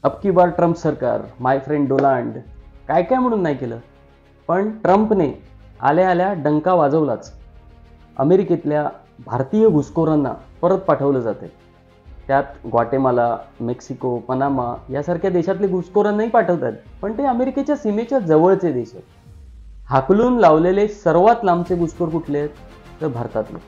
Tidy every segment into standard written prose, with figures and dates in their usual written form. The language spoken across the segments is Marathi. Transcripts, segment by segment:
अब की बार ट्रम्प सरकार, माय फ्रेंड डोनाल्ड, काय काय म्हणून नाही केलं, पण ट्रम्पने आल्या आल्या डंका वाजवलाच. अमेरिकेतल्या भारतीय घुसखोरांना परत पाठवलं जाते. त्यात ग्वाटेमाला, मेक्सिको, पनामा यासारख्या देशातले घुसखोरांनाही पाठवतात, पण ते अमेरिकेच्या सीमेच्या जवळचे देश आहेत. हाकलून लावलेले सर्वात लांबचे घुसखोर कुठले आहेत, तर भारतातले.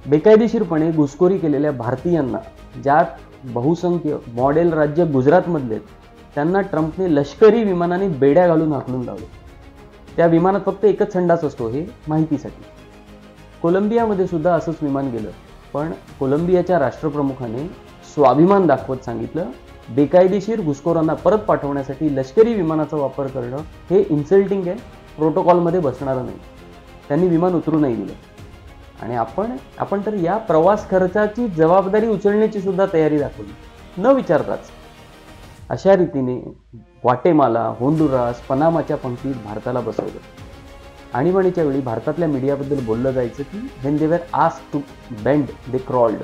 बेकायदेशीरपणे घुसखोरी केलेल्या भारतीयांना, ज्यात बहुसंख्य मॉडेल राज्य गुजरातमधले, त्यांना ट्रम्पने लष्करी विमानाने बेड्या घालून हाकलून लावले. त्या विमानात फक्त एकच संडास असतो, हे माहितीसाठी. कोलंबियामध्ये सुद्धा असंच विमान गेलं, पण कोलंबियाच्या राष्ट्रप्रमुखाने स्वाभिमान दाखवत सांगितलं, बेकायदेशीर घुसखोरांना परत पाठवण्यासाठी लष्करी विमानाचा वापर करणं हे इन्सल्टिंग आहे, प्रोटोकॉलमध्ये बसणारं नाही. त्यांनी विमान उतरू नाही दिलं. आणि आपण तर या प्रवास खर्चाची जबाबदारी उचलण्याची सुद्धा तयारी दाखवली, न विचारताच. अशा रीतीने ग्वाटेमाला, होंडुरास, पनामाच्या पंक्तीत भारताला बसवलं. आणीबाणीच्या वेळी भारतातल्या मीडियाबद्दल बोललं जायचं की when they were asked to bend they crawled.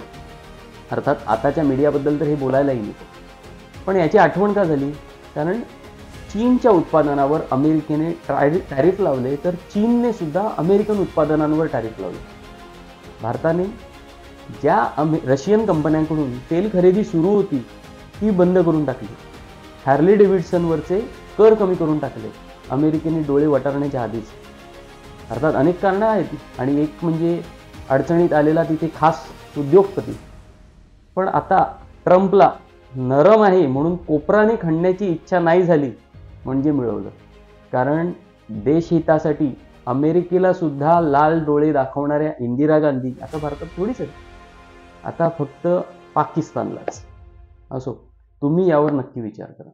अर्थात आताच्या मीडियाबद्दल तर हे बोलायलाही नको. पण याची आठवण का झाली, कारण चीनच्या उत्पादनावर अमेरिकेने टॅरिफ लावले, तर चीनने सुद्धा अमेरिकन उत्पादनांवर टॅरिफ लावले. भारताने ज्या रशियन कंपन्यांकडून तेल खरेदी सुरू होती ती बंद करून टाकली. हार्ले डेव्हिडसनवरचे कर कमी करून टाकले, अमेरिकेने डोळे वटारण्याच्या आधीच. अर्थात अनेक कारणं आहेत, आणि एक म्हणजे अडचणीत आलेला तिथे खास उद्योगपती. पण आता ट्रम्पला नरम आहे म्हणून कोपराने खणण्याची इच्छा नाही झाली म्हणजे मिळवलं. कारण देशहितासाठी अमेरिकेला सुद्धा लाल डोळे दाखवणाऱ्या इंदिरा गांधी आता भारतात थोडीच आहे, आता फक्त पाकिस्तानलाच. असो, तुम्ही यावर नक्की विचार करा.